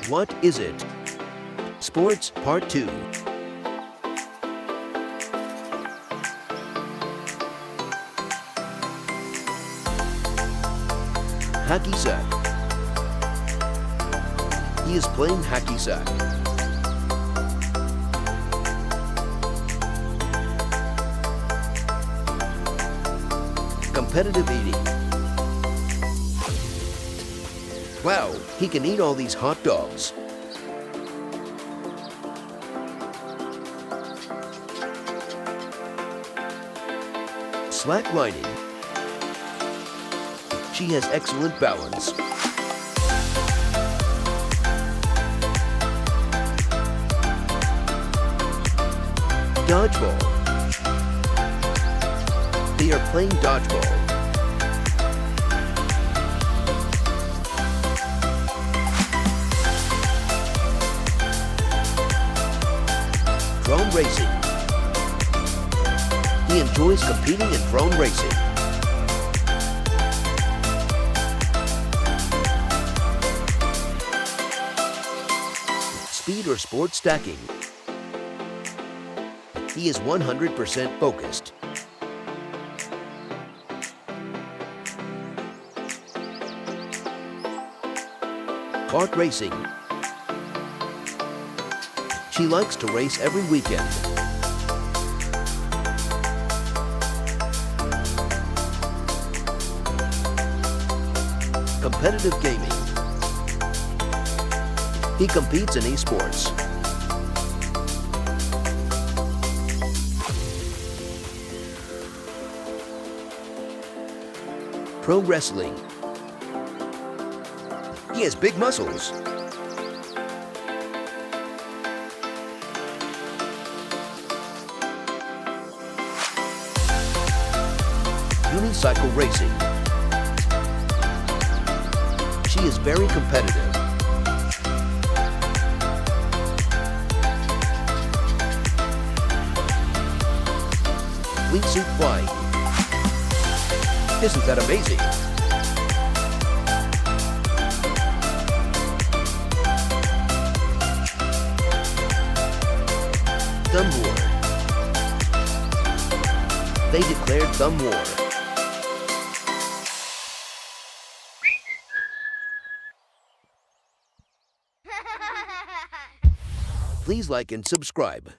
What is it? Sports Part 2. Hacky sack. He is playing hacky sack. Competitive eating. Wow, he can eat all these hot dogs. Slacklining. She has excellent balance. Dodgeball. They are playing dodgeball. Drone racing. He enjoys competing in drone racing. Speed or sport stacking. He is 100% focused. Kart racing. She likes to race every weekend. Competitive gaming. He competes in esports. Pro wrestling. He has big muscles. Unicycle racing. She is very competitive. Wingsuit flying. Isn't that amazing? Thumb war. They declared thumb war. Please like and subscribe.